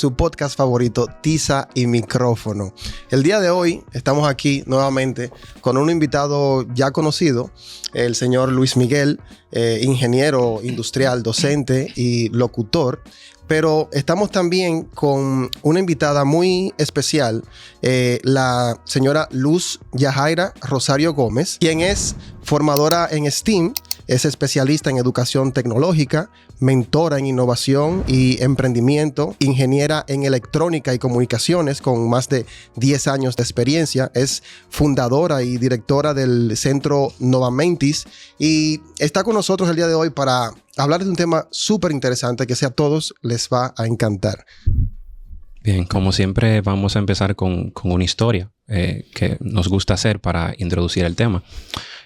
su podcast favorito, Tiza y Micrófono. El día de hoy estamos aquí nuevamente con un invitado ya conocido, el señor Luis Miguel, ingeniero industrial, docente y locutor. Pero estamos también con una invitada muy especial, la señora Luz Yajaira Rosario Gómez, quien es formadora en STEAM, es especialista en educación tecnológica, mentora en innovación y emprendimiento, ingeniera en electrónica y comunicaciones con más de 10 años de experiencia, es fundadora y directora del Centro Novamentis y está con nosotros el día de hoy para hablar de un tema súper interesante que a todos les va a encantar. Bien, como siempre vamos a empezar con una historia que nos gusta hacer para introducir el tema,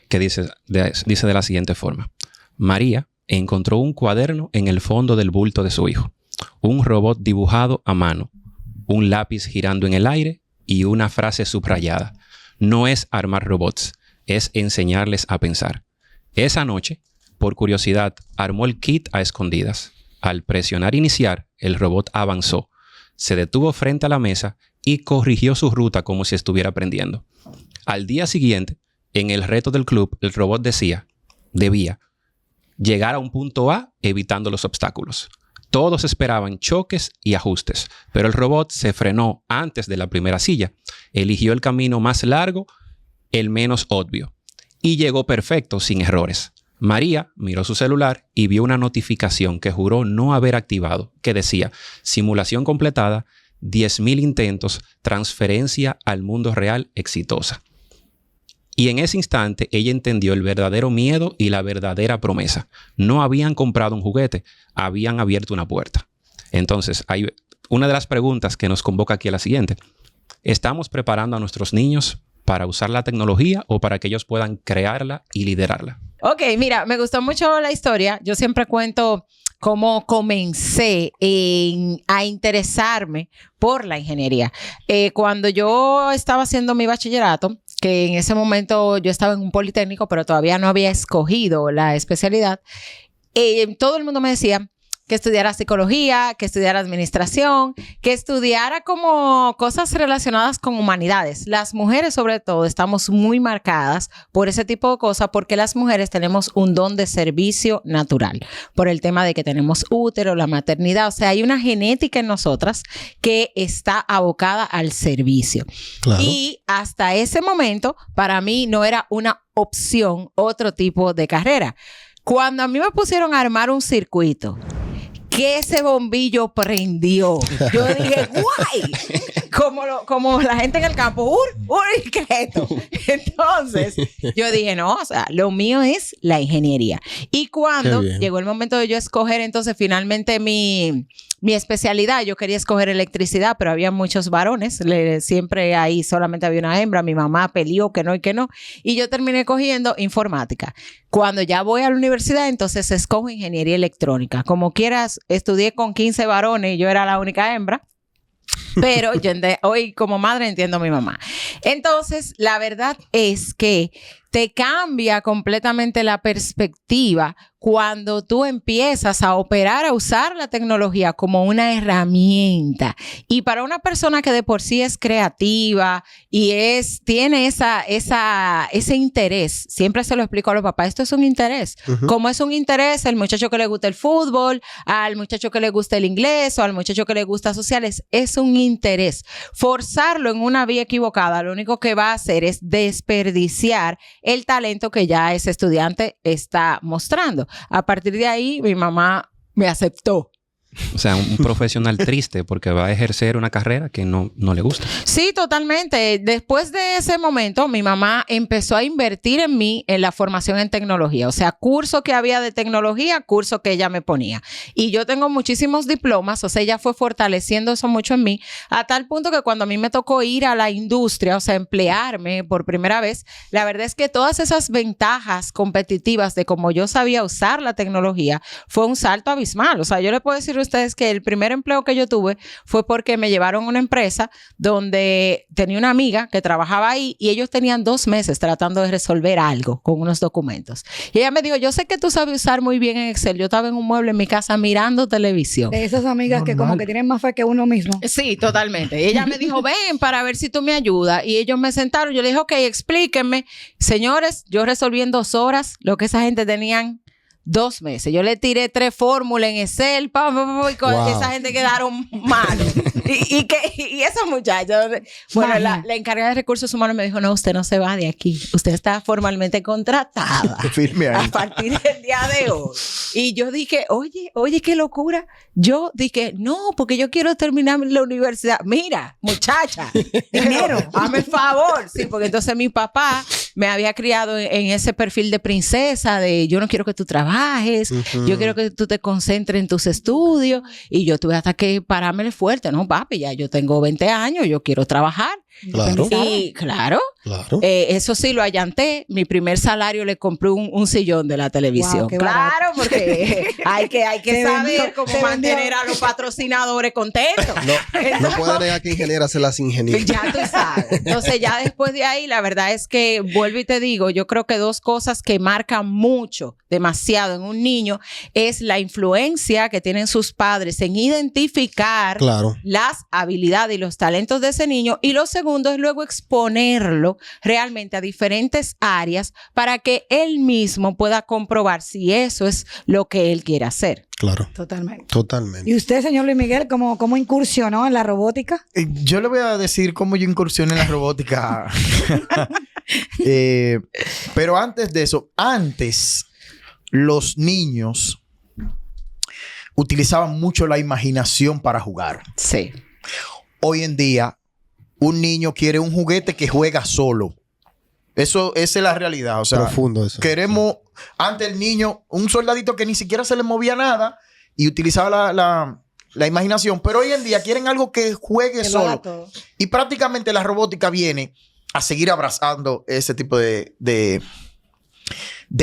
que dice de la siguiente forma. María encontró un cuaderno en el fondo del bulto de su hijo, un robot dibujado a mano, un lápiz girando en el aire y una frase subrayada. No es armar robots, es enseñarles a pensar. Esa noche, por curiosidad, armó el kit a escondidas. Al presionar iniciar, el robot avanzó, se detuvo frente a la mesa y corrigió su ruta como si estuviera aprendiendo. Al día siguiente, en el reto del club, el robot debía llegar a un punto A evitando los obstáculos. Todos esperaban choques y ajustes, pero el robot se frenó antes de la primera silla, eligió el camino más largo, el menos obvio, y llegó perfecto, sin errores. María miró su celular y vio una notificación que juró no haber activado, que decía, simulación completada, 10,000 intentos, transferencia al mundo real exitosa. Y en ese instante ella entendió el verdadero miedo y la verdadera promesa. No habían comprado un juguete, habían abierto una puerta. Entonces, hay una de las preguntas que nos convoca aquí a la siguiente. ¿Estamos preparando a nuestros niños para usar la tecnología o para que ellos puedan crearla y liderarla? Ok, mira, me gustó mucho la historia. Yo siempre cuento cómo comencé a interesarme por la ingeniería. Cuando yo estaba haciendo mi bachillerato, que en ese momento yo estaba en un politécnico, pero todavía no había escogido la especialidad, todo el mundo me decía que estudiara psicología, que estudiara administración, que estudiara como cosas relacionadas con humanidades. Las mujeres, sobre todo, estamos muy marcadas por ese tipo de cosas porque las mujeres tenemos un don de servicio natural por el tema de que tenemos útero, la maternidad. O sea, hay una genética en nosotras que está abocada al servicio. Claro. Y hasta ese momento, para mí, no era una opción otro tipo de carrera. Cuando a mí me pusieron a armar un circuito, que ese bombillo prendió. Yo dije, ¡guay! Como la gente en el campo, ¿qué es esto? Entonces, yo dije, no, o sea, lo mío es la ingeniería. Y cuando llegó el momento de yo escoger, entonces, finalmente mi especialidad, yo quería escoger electricidad, pero había muchos varones. Siempre ahí solamente había una hembra. Mi mamá peleó que no y que no. Y yo terminé cogiendo informática. Cuando ya voy a la universidad, entonces escojo ingeniería electrónica. Como quieras, estudié con 15 varones y yo era la única hembra. Pero yo hoy como madre entiendo a mi mamá. Entonces, la verdad es que te cambia completamente la perspectiva cuando tú empiezas a operar, a usar la tecnología como una herramienta. Y para una persona que de por sí es creativa y tiene ese interés, siempre se lo explico a los papás, esto es un interés. Como es un interés, el muchacho que le gusta el fútbol, al muchacho que le gusta el inglés o al muchacho que le gusta sociales, es un interés. Forzarlo en una vía equivocada, lo único que va a hacer es desperdiciar el talento que ya ese estudiante está mostrando. A partir de ahí, mi mamá me aceptó. O sea, un profesional triste porque va a ejercer una carrera que no le gusta. Sí, totalmente. Después de ese momento, mi mamá empezó a invertir en mí en la formación en tecnología. O sea, curso que había de tecnología, curso que ella me ponía. Y yo tengo muchísimos diplomas. O sea, ella fue fortaleciendo eso mucho en mí a tal punto que cuando a mí me tocó ir a la industria, o sea, emplearme por primera vez, la verdad es que todas esas ventajas competitivas de cómo yo sabía usar la tecnología fue un salto abismal. O sea, yo le puedo decir contarles a ustedes que el primer empleo que yo tuve fue porque me llevaron a una empresa donde tenía una amiga que trabajaba ahí y ellos tenían 2 meses tratando de resolver algo con unos documentos. Y ella me dijo, yo sé que tú sabes usar muy bien en Excel. Yo estaba en un mueble en mi casa mirando televisión. De esas amigas que como que tienen más fe que uno mismo. Sí, totalmente. Y ella me dijo, ven para ver si tú me ayudas. Y ellos me sentaron. Yo le dije, ok, explíquenme. Señores, yo resolví en 2 horas lo que esa gente tenían 2 meses. Yo le tiré 3 fórmulas en Excel, y Wow. esa gente quedaron mal. y esos muchachos, bueno, la encargada de recursos humanos me dijo, no, usted no se va de aquí. Usted está formalmente contratada Firme ahí. a partir del día de hoy. Y yo dije, oye, qué locura. Yo dije, no, porque yo quiero terminar la universidad. Mira, muchacha, dinero, hazme el favor. Sí, porque entonces mi papá me había criado en ese perfil de princesa, de yo no quiero que tú trabajes, yo quiero que tú te concentres en tus estudios. Y yo tuve hasta que pararme fuerte, ¿no, papi? Ya yo tengo 20 años, yo quiero trabajar. Claro. Y claro, Claro. eso sí lo allanté. Mi primer salario le compré un sillón de la televisión. Wow, qué claro, porque hay que Te saber vendió, cómo te mantener a los patrocinadores contentos. No puede negar que ingeniera se las ingeniera. Ya tú sabes. Entonces, ya después de ahí, la verdad es que vuelvo y te digo, yo creo que 2 cosas que marcan mucho, demasiado en un niño, es la influencia que tienen sus padres en identificar Claro. las habilidades y los talentos de ese niño. Y lo segundo es luego exponerlo realmente a diferentes áreas para que él mismo pueda comprobar si eso es lo que él quiere hacer. Claro. Totalmente. Totalmente. ¿Y usted, señor Luis Miguel, cómo incursionó en la robótica? Yo le voy a decir cómo yo incursioné en la robótica. Pero antes de eso, antes los niños utilizaban mucho la imaginación para jugar. Sí. Hoy en día, un niño quiere un juguete que juega solo. Esa es la realidad. O sea, Profundo eso. queremos, antes el niño, un soldadito que ni siquiera se le movía nada y utilizaba la imaginación. Pero hoy en día quieren algo que juegue Que lo haga solo. todo. Y prácticamente la robótica viene a seguir abrazando ese tipo de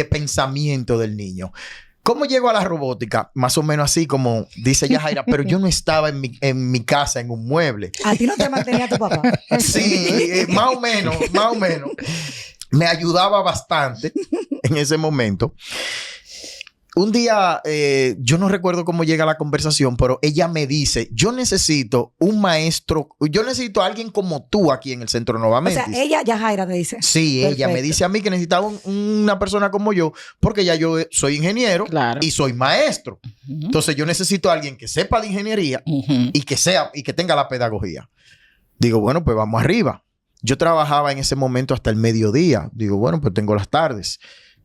pensamiento del niño. ¿Cómo llego a la robótica? Más o menos así como dice Yajaira, pero yo no estaba en mi casa, en un mueble. ¿A ti no te mantenía tu papá? Sí, más o menos. Me ayudaba bastante en ese momento. Un día, yo no recuerdo cómo llega la conversación, pero ella me dice, yo necesito un maestro, yo necesito a alguien como tú aquí en el centro O nuevamente. sea, ella, Yajaira, te dice. Sí, ella me Perfecto. dice a mí que necesitaba una persona como yo, porque ya yo soy ingeniero Claro. y soy maestro. Ujú. Entonces yo necesito a alguien que sepa de ingeniería Ujú. y que tenga la pedagogía. Digo, bueno, pues vamos arriba. Yo trabajaba en ese momento hasta el mediodía. Digo, bueno, pues tengo las tardes.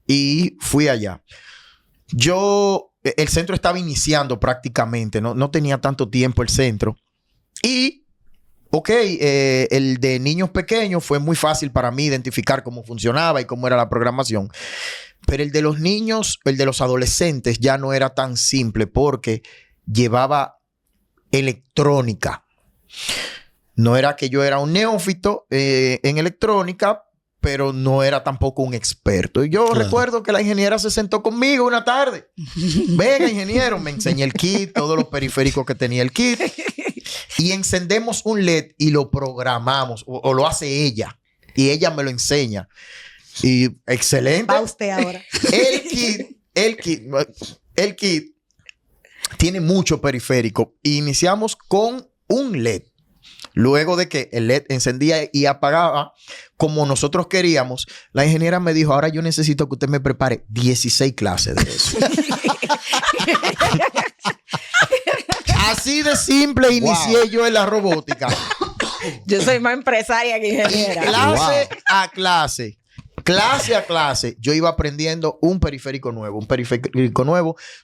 Y fui allá. El centro estaba iniciando prácticamente, no tenía tanto tiempo el centro. Y, el de niños pequeños fue muy fácil para mí identificar cómo funcionaba y cómo era la programación. Pero el de los niños, el de los adolescentes ya no era tan simple porque llevaba electrónica. No era que yo era un neófito en electrónica, pero no era tampoco un experto. Y yo Claro. recuerdo que la ingeniera se sentó conmigo una tarde. Venga, ingeniero, me enseñé el kit, todos los periféricos que tenía el kit. Y encendemos un LED y lo programamos, o lo hace ella. Y ella me lo enseña. Y excelente. Va usted ahora. El kit tiene mucho periférico. Iniciamos con un LED. Luego de que el LED encendía y apagaba como nosotros queríamos, la ingeniera me dijo, ahora yo necesito que usted me prepare 16 clases de eso. Así de simple inicié yo en la robótica. Yo soy más empresaria que ingeniera. Clase a clase. Clase a clase, yo iba aprendiendo un periférico nuevo.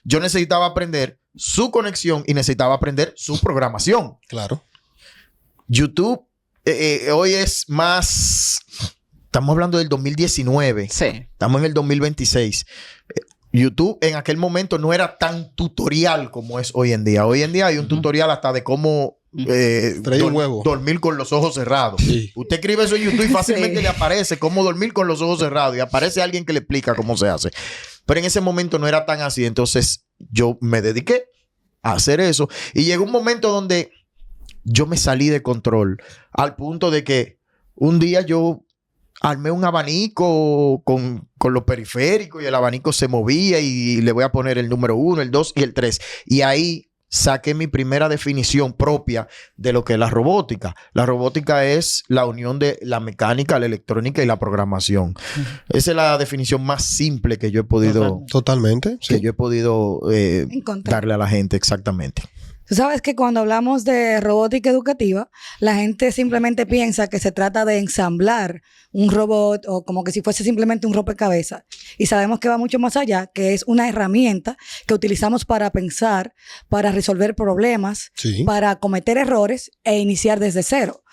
Yo necesitaba aprender su conexión y necesitaba aprender su programación. Claro. YouTube hoy es más... Estamos hablando del 2019. Sí. Estamos en el 2026. YouTube en aquel momento no era tan tutorial como es hoy en día. Hoy en día hay un tutorial hasta de cómo Freír un huevo. dormir con los ojos cerrados. Sí. Usted escribe eso en YouTube y fácilmente Sí. le aparece cómo dormir con los ojos cerrados y aparece alguien que le explica cómo se hace. Pero en ese momento no era tan así. Entonces yo me dediqué a hacer eso. Y llegó un momento donde yo me salí de control al punto de que un día yo armé un abanico con los periféricos y el abanico se movía y le voy a poner el número 1, el 2 y el 3. Y ahí saqué mi primera definición propia de lo que es la robótica. La robótica es la unión de la mecánica, la electrónica y la programación. Esa es la definición más simple que yo he podido... Totalmente. Que yo he podido Encontrar. darle a la gente exactamente. Tú sabes que cuando hablamos de robótica educativa, la gente simplemente piensa que se trata de ensamblar un robot o como que si fuese simplemente un rompecabezas. Y sabemos que va mucho más allá, que es una herramienta que utilizamos para pensar, para resolver problemas, Sí. para cometer errores e iniciar desde cero.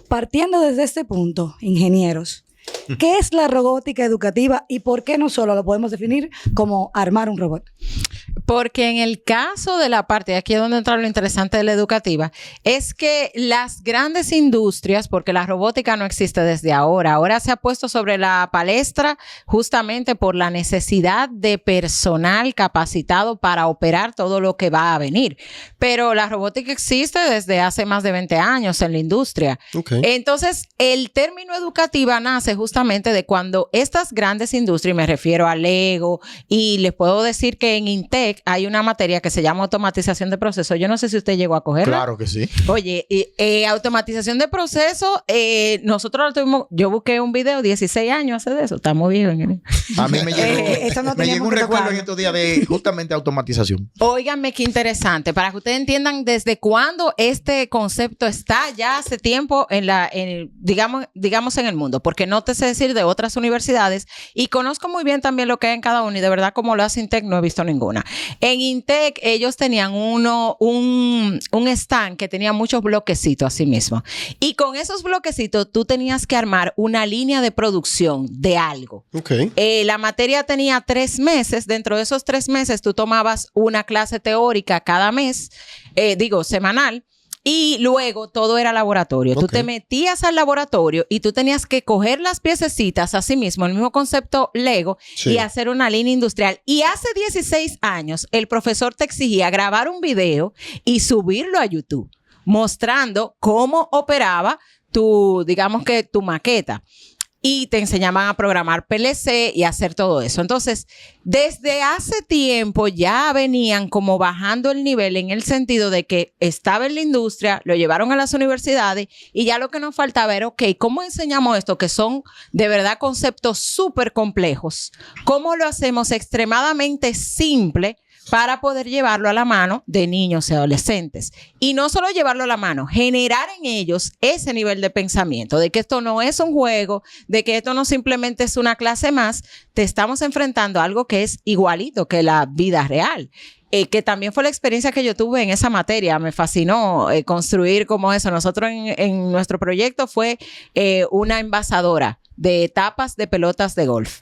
Partiendo desde este punto, ingenieros, ¿qué es la robótica educativa y por qué no solo lo podemos definir como armar un robot? Porque en el caso de la parte, y aquí es donde entra lo interesante de la educativa, es que las grandes industrias, porque la robótica no existe desde ahora se ha puesto sobre la palestra justamente por la necesidad de personal capacitado para operar todo lo que va a venir. Pero la robótica existe desde hace más de 20 años en la industria. Ok. Entonces, el término educativa nace justamente de cuando estas grandes industrias, me refiero a Lego, y les puedo decir que en INTEC hay una materia que se llama automatización de procesos. Yo no sé si usted llegó a cogerla. Claro que sí. Oye, automatización de procesos, nosotros lo tuvimos, yo busqué un video, 16 años hace de eso, está muy bien. A mí me llegó, eso no me llegó teníamos un que recuerdo tocarlo. en estos días de justamente automatización. Óiganme qué interesante, para que ustedes entiendan desde cuándo este concepto está ya hace tiempo digamos en el mundo, porque no te sé decir de otras universidades y conozco muy bien también lo que hay en cada uno y de verdad como lo hace INTEC no he visto ninguna. En INTEC ellos tenían un stand que tenía muchos bloquecitos así mismo y con esos bloquecitos tú tenías que armar una línea de producción de algo. Ok. La materia tenía 3 meses. Dentro de esos 3 meses tú tomabas una clase teórica cada mes, semanal. Y luego todo era laboratorio. Tú Ok. te metías al laboratorio y tú tenías que coger las piececitas así mismo, el mismo concepto Lego, Sí. y hacer una línea industrial. Y hace 16 años el profesor te exigía grabar un video y subirlo a YouTube, mostrando cómo operaba tu maqueta. Y te enseñaban a programar PLC y hacer todo eso. Entonces, desde hace tiempo ya venían como bajando el nivel en el sentido de que estaba en la industria, lo llevaron a las universidades y ya lo que nos faltaba era, ok, ¿cómo enseñamos esto? Que son de verdad conceptos súper complejos. ¿Cómo lo hacemos extremadamente simple para poder llevarlo a la mano de niños y adolescentes? Y no solo llevarlo a la mano, generar en ellos ese nivel de pensamiento, de que esto no es un juego, de que esto no simplemente es una clase más, te estamos enfrentando a algo que es igualito que la vida real. Que también fue la experiencia que yo tuve en esa materia. Me fascinó construir como eso. Nosotros en nuestro proyecto fue una envasadora de tapas de pelotas de golf.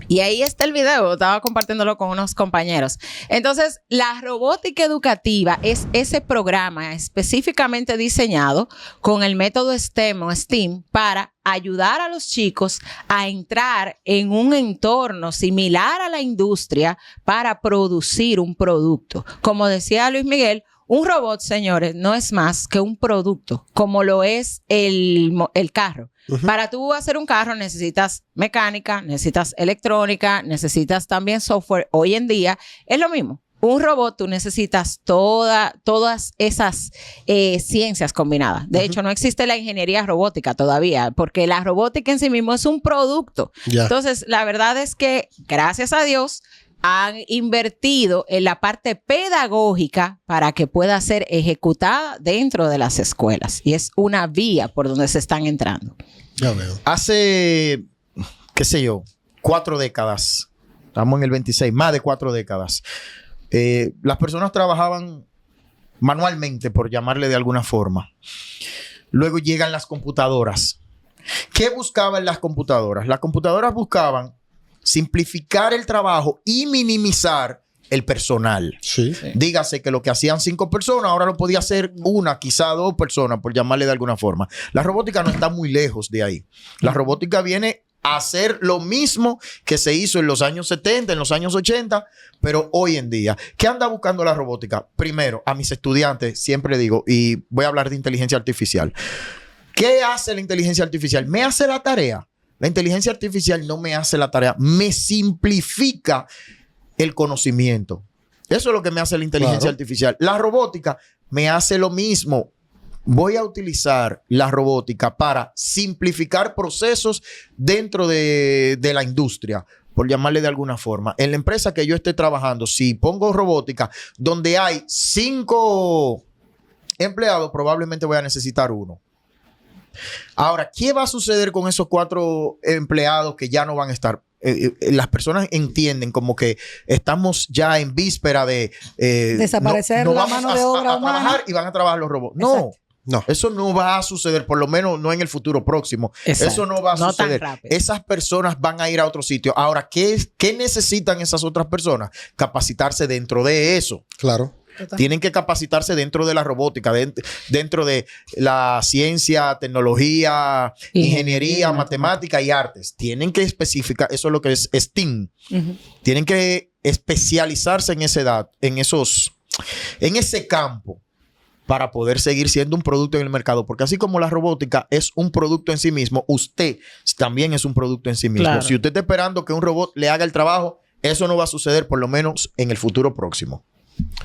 Y ahí está el video, estaba compartiéndolo con unos compañeros. Entonces, la robótica educativa es ese programa específicamente diseñado con el método STEM o STEAM para ayudar a los chicos a entrar en un entorno similar a la industria para producir un producto. Como decía Luis Miguel, un robot, señores, no es más que un producto, como lo es el carro. Uh-huh. Para tú hacer un carro necesitas mecánica, necesitas electrónica, necesitas también software. Hoy en día es lo mismo. Un robot tú necesitas todas esas ciencias combinadas. De hecho, no existe la ingeniería robótica todavía, porque la robótica en sí mismo es un producto. Yeah. Entonces, la verdad es que, gracias a Dios, han invertido en la parte pedagógica para que pueda ser ejecutada dentro de las escuelas. Y es una vía por donde se están entrando. Ya veo. Hace, 4 décadas, estamos en el 26, más de 4 décadas, las personas trabajaban manualmente, por llamarle de alguna forma. Luego llegan las computadoras. ¿Qué buscaban las computadoras? Las computadoras buscaban simplificar el trabajo y minimizar el personal. Sí. Dígase que lo que hacían 5 personas, ahora lo podía hacer 1, quizá 2 personas, por llamarle de alguna forma. La robótica no está muy lejos de ahí. La robótica viene hacer lo mismo que se hizo en los años 70, en los años 80, pero hoy en día. ¿Qué anda buscando la robótica? Primero, a mis estudiantes siempre digo, y voy a hablar de inteligencia artificial. ¿Qué hace la inteligencia artificial? Me hace la tarea. La inteligencia artificial no me hace la tarea, me simplifica el conocimiento. Eso es lo que me hace la inteligencia artificial. La robótica me hace lo mismo. Voy a utilizar la robótica para simplificar procesos dentro de la industria, por llamarle de alguna forma. En la empresa que yo esté trabajando, si pongo robótica, donde hay 5 empleados, probablemente voy a necesitar 1. Ahora, ¿qué va a suceder con esos 4 empleados que ya no van a estar? Las personas entienden como que estamos ya en víspera de desaparecer la mano de obra humana. Trabajar y van a trabajar los robots. No. No, eso no va a suceder, por lo menos no en el futuro próximo. Exacto. Eso no va a suceder. Tan rápido. Esas personas van a ir a otro sitio. Ahora, ¿qué necesitan esas otras personas? Capacitarse dentro de eso. Claro. Tienen que capacitarse dentro de la robótica, dentro de la ciencia, tecnología, ingeniería, matemática y artes. Tienen que especificar, eso es lo que es STEAM. Tienen que especializarse en esa edad, en ese campo, para poder seguir siendo un producto en el mercado. Porque así como la robótica es un producto en sí mismo, usted también es un producto en sí mismo. Claro. Si usted está esperando que un robot le haga el trabajo, eso no va a suceder, por lo menos en el futuro próximo.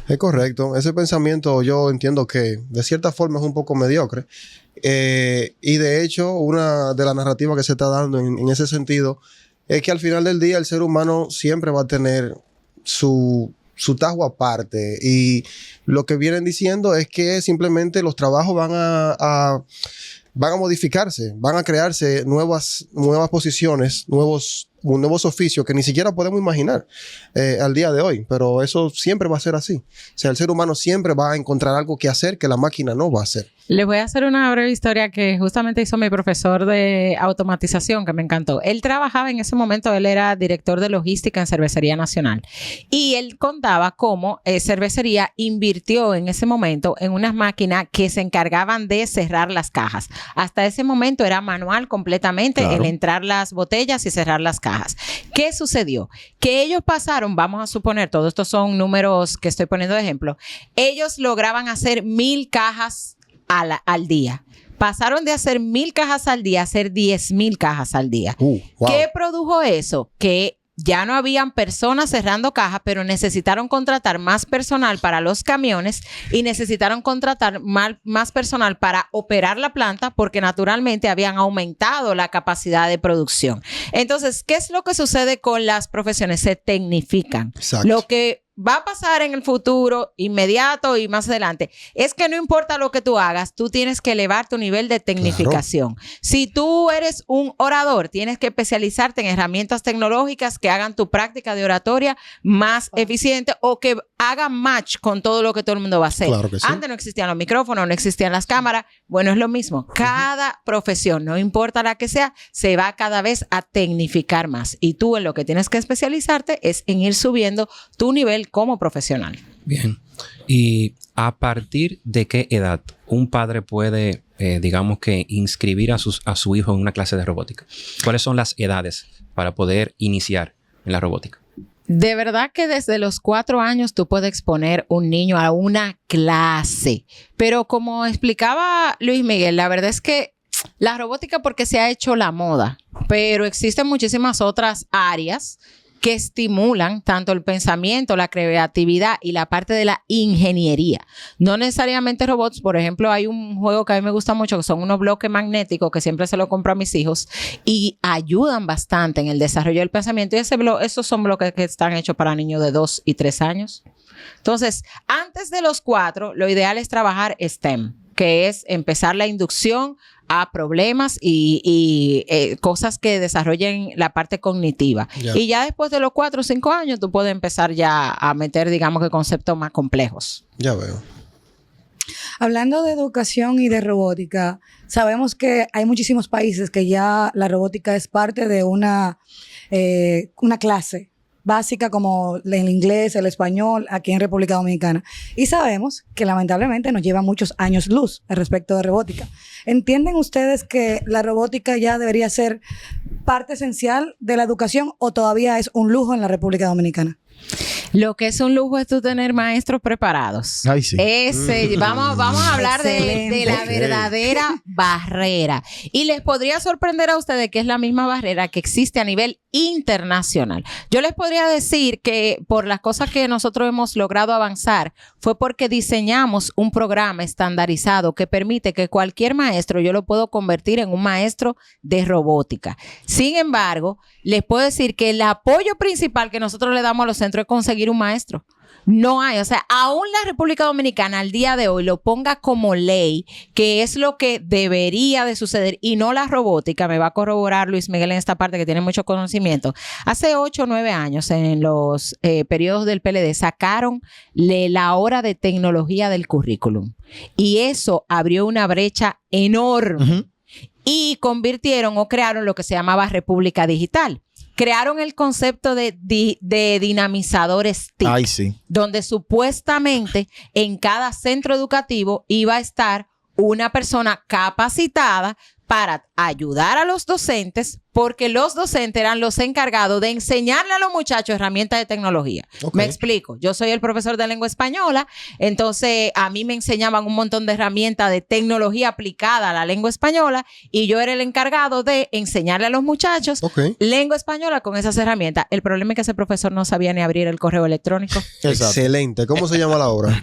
Es correcto. Ese pensamiento yo entiendo que de cierta forma es un poco mediocre. Y de hecho, una de las narrativas que se está dando en ese sentido es que al final del día el ser humano siempre va a tener su tajo aparte. Y lo que vienen diciendo es que simplemente los trabajos van a modificarse, van a crearse nuevas posiciones, nuevos oficios que ni siquiera podemos imaginar al día de hoy, pero eso siempre va a ser así. O sea, el ser humano siempre va a encontrar algo que hacer que la máquina no va a hacer. Les voy a hacer una breve historia que justamente hizo mi profesor de automatización, que me encantó. Él trabajaba en ese momento, él era director de logística en Cervecería Nacional. Y él contaba cómo Cervecería invirtió en ese momento en unas máquinas que se encargaban de cerrar las cajas. Hasta ese momento era manual completamente, claro, el entrar las botellas y cerrar las cajas. ¿Qué sucedió? Que ellos pasaron, vamos a suponer, todos estos son números que estoy poniendo de ejemplo, ellos lograban hacer 1,000 cajas al día. Pasaron de hacer 1,000 cajas al día a hacer 10,000 cajas al día. Wow. ¿Qué produjo eso? Que ya no habían personas cerrando cajas, pero necesitaron contratar más personal para los camiones y necesitaron contratar más personal para operar la planta porque naturalmente habían aumentado la capacidad de producción. Entonces, ¿qué es lo que sucede con las profesiones? Se tecnifican. Exacto. Lo que va a pasar en el futuro inmediato y más adelante es que no importa lo que tú hagas, tú tienes que elevar tu nivel de tecnificación. Claro. Si tú eres un orador, tienes que especializarte en herramientas tecnológicas que hagan tu práctica de oratoria más eficiente o que hagan match con todo lo que todo el mundo va a hacer. Claro que sí. Antes no existían los micrófonos, no existían las cámaras. Bueno, es lo mismo. Cada profesión, no importa la que sea, se va cada vez a tecnificar más. Y tú en lo que tienes que especializarte es en ir subiendo tu nivel como profesional. Bien. ¿Y a partir de qué edad un padre puede, digamos que, inscribir a su hijo en una clase de robótica? ¿Cuáles son las edades para poder iniciar en la robótica? De verdad que desde los 4 años tú puedes exponer un niño a una clase. Pero como explicaba Luis Miguel, la verdad es que la robótica porque se ha hecho la moda, pero existen muchísimas otras áreas que estimulan tanto el pensamiento, la creatividad y la parte de la ingeniería. No necesariamente robots. Por ejemplo, hay un juego que a mí me gusta mucho que son unos bloques magnéticos que siempre se lo compro a mis hijos y ayudan bastante en el desarrollo del pensamiento. Y esos son bloques que están hechos para niños de 2 y 3 años. Entonces, antes de los 4, lo ideal es trabajar STEM, que es empezar la inducción a problemas y cosas que desarrollen la parte cognitiva. Yeah. Y ya después de los 4 o 5 años, tú puedes empezar ya a meter, digamos que conceptos más complejos. Ya veo. Hablando de educación y de robótica, sabemos que hay muchísimos países que ya la robótica es parte de una clase básica como el inglés, el español, aquí en República Dominicana. Y sabemos que lamentablemente nos lleva muchos años luz al respecto de robótica. ¿Entienden ustedes que la robótica ya debería ser parte esencial de la educación o todavía es un lujo en la República Dominicana? Lo que es un lujo es tú tener maestros preparados. Ay, sí. Vamos a hablar de la Ok. verdadera barrera. Y les podría sorprender a ustedes que es la misma barrera que existe a nivel internacional. Yo les podría decir que por las cosas que nosotros hemos logrado avanzar fue porque diseñamos un programa estandarizado que permite que cualquier maestro yo lo puedo convertir en un maestro de robótica. Sin embargo, les puedo decir que el apoyo principal que nosotros le damos a los centros es conseguir un maestro. No hay, o sea, aún la República Dominicana al día de hoy lo ponga como ley, que es lo que debería de suceder y no la robótica. Me va a corroborar Luis Miguel en esta parte que tiene mucho conocimiento. Hace 8 o 9 años en los periodos del PLD sacaron la hora de tecnología del currículum y eso abrió una brecha enorme y convirtieron o crearon lo que se llamaba República Digital. Crearon el concepto de dinamizadores TIC, Ay, sí. donde supuestamente en cada centro educativo iba a estar una persona capacitada para ayudar a los docentes, porque los docentes eran los encargados de enseñarle a los muchachos herramientas de tecnología. Ok. Me explico. Yo soy el profesor de lengua española, entonces a mí me enseñaban un montón de herramientas de tecnología aplicada a la lengua española y yo era el encargado de enseñarle a los muchachos Ok. lengua española con esas herramientas. El problema es que ese profesor no sabía ni abrir el correo electrónico. Exacto. Excelente. ¿Cómo se llama la obra?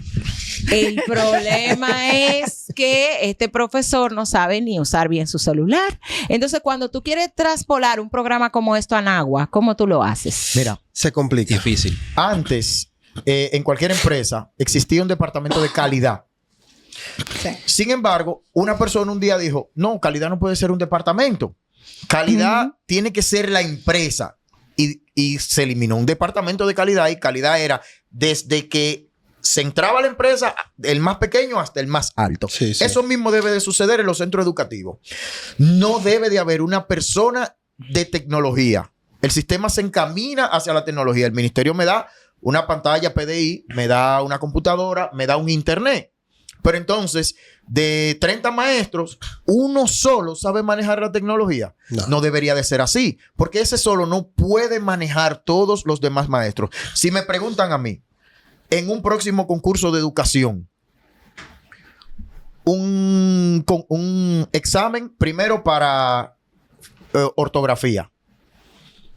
El problema es que este profesor no sabe ni usar bien su celular. Entonces, cuando tú quieres traspolar un programa como esto a Nagua, ¿cómo tú lo haces? Mira, Se complica. Difícil. antes, en cualquier empresa, existía un departamento de calidad. Sí. Sin embargo, una persona un día dijo, no, calidad no puede ser un departamento. Calidad tiene que ser la empresa. Y se eliminó un departamento de calidad y calidad era desde que se entraba a la empresa, el más pequeño hasta el más alto. Sí, sí. Eso mismo debe de suceder en los centros educativos. No debe de haber una persona de tecnología. El sistema se encamina hacia la tecnología. El ministerio me da una pantalla PDI, me da una computadora, me da un internet. Pero entonces, de 30 maestros, uno solo sabe manejar la tecnología. No. No debería de ser así, porque ese solo no puede manejar todos los demás maestros. Si me preguntan a mí, en un próximo concurso de educación, un examen primero para ortografía.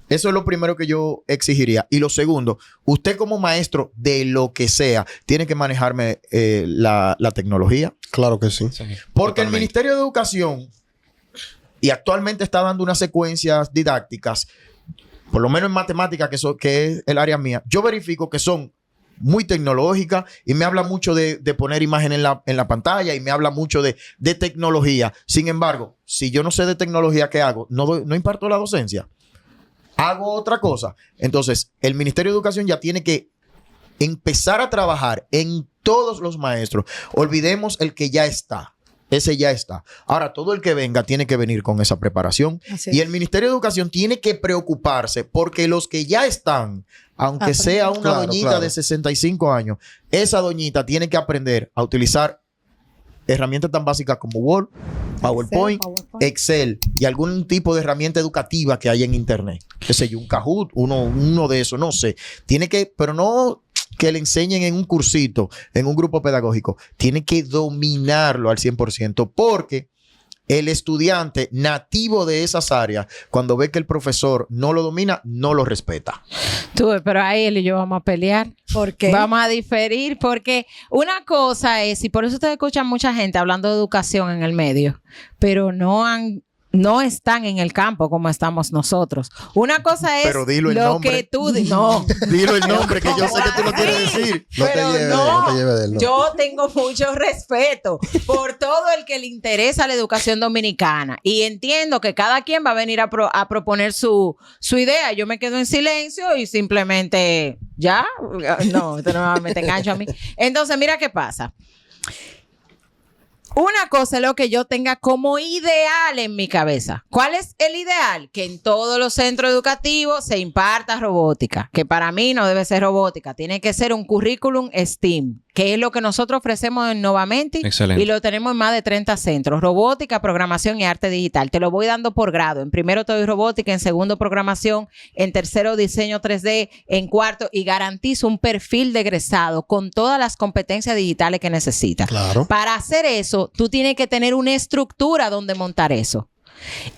Eso es lo primero que yo exigiría. Y lo segundo, usted como maestro de lo que sea, tiene que manejarme la tecnología. Claro que sí. Porque el Totalmente. Ministerio de Educación, y actualmente está dando unas secuencias didácticas, por lo menos en matemáticas, que es el área mía, yo verifico que son muy tecnológicas y me habla mucho de poner imagen en la pantalla y me habla mucho de tecnología. Sin embargo, si yo no sé de tecnología, ¿qué hago? No imparto la docencia. Hago otra cosa. Entonces, el Ministerio de Educación ya tiene que empezar a trabajar en todos los maestros. Olvidemos el que ya está. Ese ya está. Ahora, todo el que venga tiene que venir con esa preparación. Así Y es. el Ministerio de Educación tiene que preocuparse porque los que ya están, aunque sea una Claro, doñita claro. de 65 años, esa doñita tiene que aprender a utilizar herramientas tan básicas como Word, PowerPoint, Excel y algún tipo de herramienta educativa que hay en Internet. Qué sé yo, un Kahoot, uno de esos, no sé. Tiene que, pero no que le enseñen en un cursito, en un grupo pedagógico. Tiene que dominarlo al 100% porque el estudiante nativo de esas áreas, cuando ve que el profesor no lo domina, no lo respeta. Tú, pero ahí él y yo vamos a pelear. ¿Por qué? Vamos a diferir porque una cosa es, y por eso ustedes escuchan mucha gente hablando de educación en el medio, pero no están en el campo como estamos nosotros. Una cosa es Pero dilo el lo nombre. que tú no. Dilo el nombre que yo sé que tú lo quieres decir. No te Pero lleves, no, no te lleves de él. No. Yo tengo mucho respeto por todo el que le interesa la educación dominicana y entiendo que cada quien va a venir a proponer su idea. Yo me quedo en silencio y simplemente ya, no, usted no me va a meter engancho a mí. Entonces, mira qué pasa. Una cosa es lo que yo tenga como ideal en mi cabeza. ¿Cuál es el ideal? Que en todos los centros educativos se imparta robótica, que para mí no debe ser robótica, tiene que ser un currículum STEAM, que es lo que nosotros ofrecemos en Novamenti. Excelente. Y lo tenemos en más de 30 centros. Robótica, programación y arte digital. Te lo voy dando por grado. En primero te doy robótica, en segundo programación, en tercero diseño 3D, en cuarto, y garantizo un perfil de egresado con todas las competencias digitales que necesitas. Claro. Para hacer eso, tú tienes que tener una estructura donde montar eso.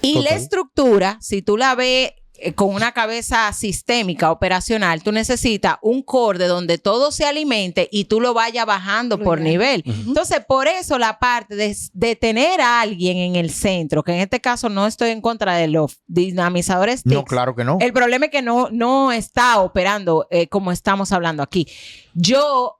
Y Total. la estructura, si tú la ves con una cabeza sistémica, operacional, tú necesitas un core donde todo se alimente y tú lo vayas bajando por nivel. Entonces, por eso la parte de tener a alguien en el centro, que en este caso no estoy en contra de los dinamizadores TICs. No, claro que no. El problema es que no está operando como estamos hablando aquí. Yo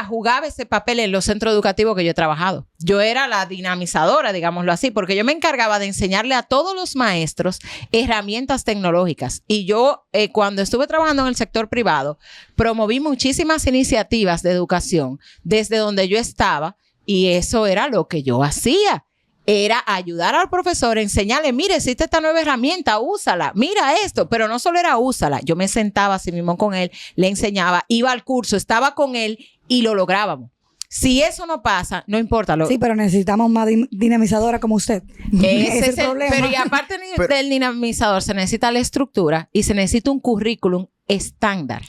jugaba ese papel en los centros educativos que yo he trabajado. Yo era la dinamizadora, digámoslo así, porque yo me encargaba de enseñarle a todos los maestros herramientas tecnológicas. Y yo, cuando estuve trabajando en el sector privado, promoví muchísimas iniciativas de educación desde donde yo estaba, y eso era lo que yo hacía. Era ayudar al profesor, enseñarle, mire, existe esta nueva herramienta, úsala, mira esto, pero no solo era úsala, yo me sentaba así mismo con él, le enseñaba, iba al curso, estaba con él y lo lográbamos. Si eso no pasa, no importa. Sí, pero necesitamos más dinamizadora como usted. Ese es el problema. Pero y aparte del dinamizador, se necesita la estructura y se necesita un currículum estándar.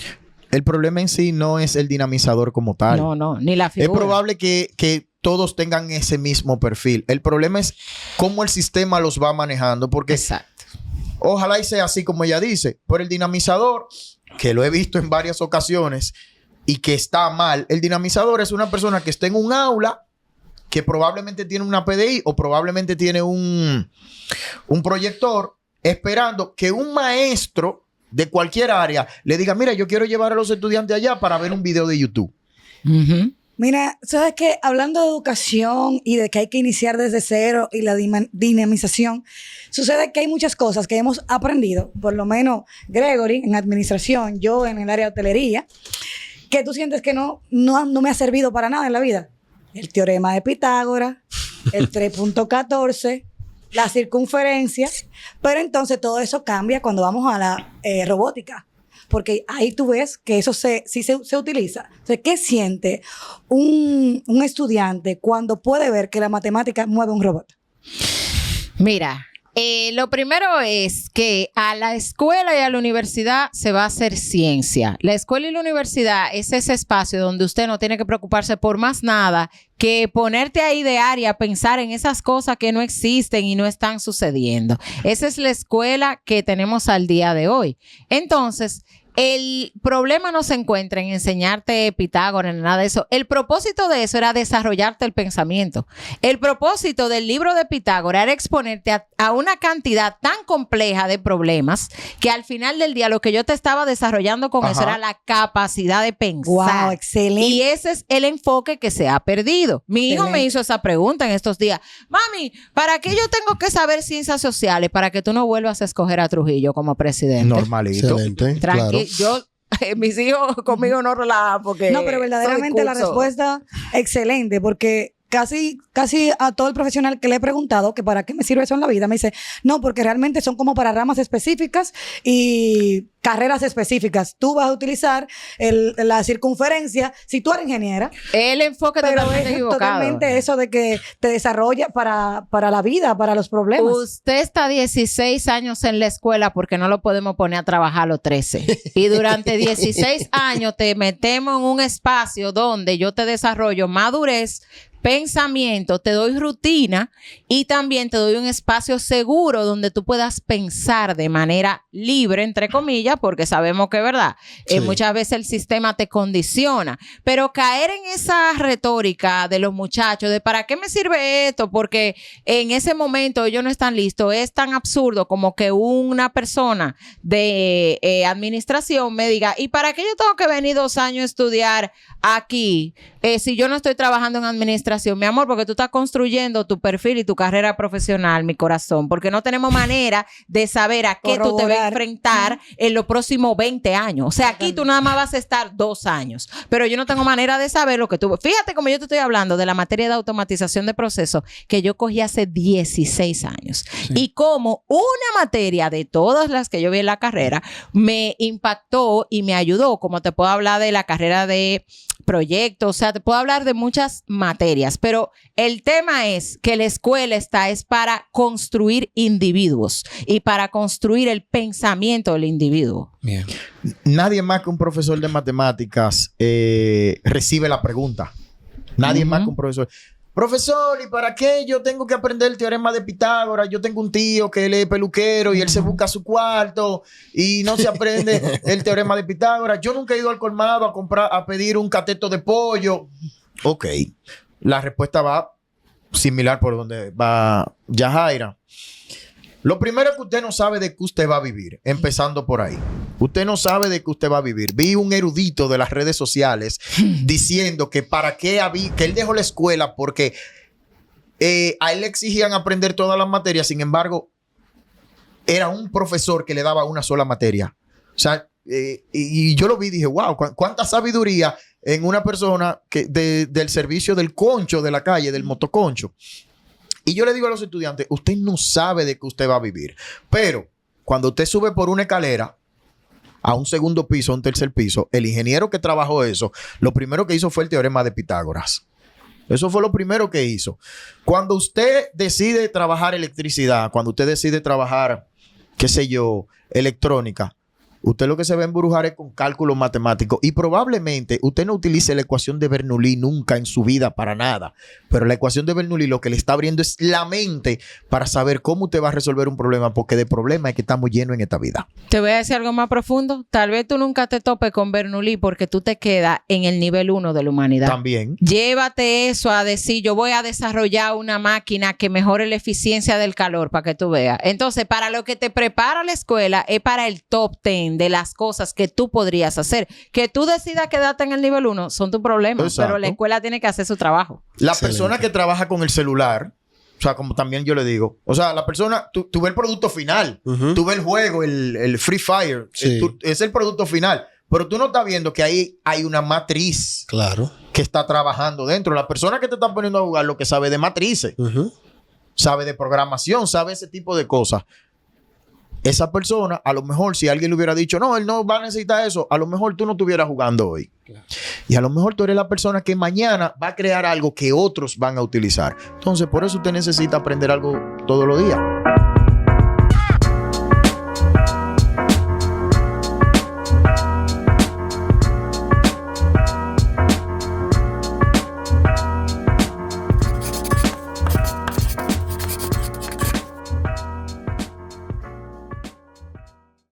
El problema en sí no es el dinamizador como tal. No, ni la figura. Es probable que todos tengan ese mismo perfil. El problema es cómo el sistema los va manejando, porque exacto. Ojalá y sea así como ella dice. Por el dinamizador, que lo he visto en varias ocasiones y que está mal, el dinamizador es una persona que está en un aula que probablemente tiene una PDI o probablemente tiene un proyector esperando que un maestro de cualquier área le diga, mira, yo quiero llevar a los estudiantes allá para ver un video de YouTube. Mira, ¿sabes qué? Hablando de educación y de que hay que iniciar desde cero y la dinamización, sucede que hay muchas cosas que hemos aprendido, por lo menos Gregory en administración, yo en el área de hotelería, que tú sientes que no me ha servido para nada en la vida. El teorema de Pitágoras, el 3.14, la circunferencia, pero entonces todo eso cambia cuando vamos a la robótica. Porque ahí tú ves que eso sí se utiliza. Entonces, ¿qué siente un estudiante cuando puede ver que la matemática mueve un robot? Mira, lo primero es que a la escuela y a la universidad se va a hacer ciencia. La escuela y la universidad es ese espacio donde usted no tiene que preocuparse por más nada que ponerte a idear y a pensar en esas cosas que no existen y no están sucediendo. Esa es la escuela que tenemos al día de hoy. Entonces, el problema no se encuentra en enseñarte Pitágoras ni nada de eso. El propósito de eso era desarrollarte el pensamiento. El propósito del libro de Pitágoras era exponerte a una cantidad tan compleja de problemas que al final del día lo que yo te estaba desarrollando con eso era la capacidad de pensar. Wow, excelente. Y ese es el enfoque que se ha perdido. Mi hijo me hizo esa pregunta en estos días. Mami, ¿para qué yo tengo que saber ciencias sociales para que tú no vuelvas a escoger a Trujillo como presidente? Normalito. Excelente. Tranquilo. Claro. Yo, mis hijos conmigo no relajan porque... No, pero verdaderamente la respuesta excelente, porque casi a todo el profesional que le he preguntado que para qué me sirve eso en la vida, me dice, no, porque realmente son como para ramas específicas y carreras específicas. Tú vas a utilizar la circunferencia si tú eres ingeniera. El enfoque pero totalmente es equivocado. totalmente eso de que te desarrolla para la vida, para los problemas. Usted está 16 años en la escuela porque no lo podemos poner a trabajar a los 13. Y durante 16 años te metemos en un espacio donde yo te desarrollo madurez, pensamiento, te doy rutina y también te doy un espacio seguro donde tú puedas pensar de manera libre, entre comillas, porque sabemos que es verdad. Sí. Muchas veces el sistema te condiciona, pero caer en esa retórica de los muchachos de ¿para qué me sirve esto? Porque en ese momento ellos no están listos, es tan absurdo como que una persona de administración me diga ¿y para qué yo tengo que venir 2 años a estudiar aquí si yo no estoy trabajando en administración, mi amor, porque tú estás construyendo tu perfil y tu carrera profesional, mi corazón, porque no tenemos manera de saber a qué tú te vas a enfrentar en los próximos 20 años. O sea, aquí tú nada más vas a estar 2 años, pero yo no tengo manera de saber lo que tú... Fíjate como yo te estoy hablando de la materia de automatización de procesos que yo cogí hace 16 años. Sí. Y como una materia de todas las que yo vi en la carrera me impactó y me ayudó, como te puedo hablar de la carrera de proyectos, o sea, te puedo hablar de muchas materias, pero el tema es que la escuela es para construir individuos y para construir el pensamiento del individuo. Bien. Nadie más que un profesor de matemáticas recibe la pregunta. Nadie más que un profesor. Profesor, ¿y para qué yo tengo que aprender el teorema de Pitágoras? Yo tengo un tío que él es peluquero y él se busca su cuarto y no se aprende el teorema de Pitágoras. Yo nunca he ido al colmado a pedir un cateto de pollo. Ok. La respuesta va similar por donde va Yajaira. Lo primero es que usted no sabe de qué usted va a vivir, empezando por ahí. Usted no sabe de qué usted va a vivir. Vi un erudito de las redes sociales diciendo que para qué que él dejó la escuela porque a él le exigían aprender todas las materias, sin embargo, era un profesor que le daba una sola materia. O sea, y yo lo vi y dije, wow, cuánta sabiduría en una persona del servicio del concho de la calle, del motoconcho. Y yo le digo a los estudiantes, usted no sabe de qué usted va a vivir. Pero cuando usted sube por una escalera a un segundo piso, a un tercer piso, el ingeniero que trabajó eso, lo primero que hizo fue el teorema de Pitágoras. Eso fue lo primero que hizo. Cuando usted decide trabajar electricidad, cuando usted decide trabajar, qué sé yo, electrónica, usted lo que se va a embrujar es con cálculos matemáticos y probablemente usted no utilice la ecuación de Bernoulli nunca en su vida para nada. Pero la ecuación de Bernoulli lo que le está abriendo es la mente para saber cómo usted va a resolver un problema, porque de problemas es que estamos llenos en esta vida. Te voy a decir algo más profundo. Tal vez tú nunca te topes con Bernoulli porque tú te quedas en el nivel 1 de la humanidad. También. Llévate eso a decir, yo voy a desarrollar una máquina que mejore la eficiencia del calor para que tú veas. Entonces, para lo que te prepara la escuela es para el top 10 de las cosas que tú podrías hacer. Que tú decidas quedarte en el nivel 1 son tus problemas. Exacto. Pero la escuela tiene que hacer su trabajo. La persona que trabaja con el celular, o sea, como también yo le digo, o sea, la persona, tú ves el producto final, tú ves el juego, el Free Fire, sí. Es el producto final, pero tú no estás viendo que ahí hay una matriz, claro, que está trabajando dentro. La persona que te está poniendo a jugar lo que sabe de matrices, sabe de programación, sabe ese tipo de cosas. Esa persona, a lo mejor, si alguien le hubiera dicho, no, él no va a necesitar eso, a lo mejor tú no estuvieras jugando hoy. Claro. Y a lo mejor tú eres la persona que mañana va a crear algo que otros van a utilizar. Entonces, por eso usted necesita aprender algo todos los días.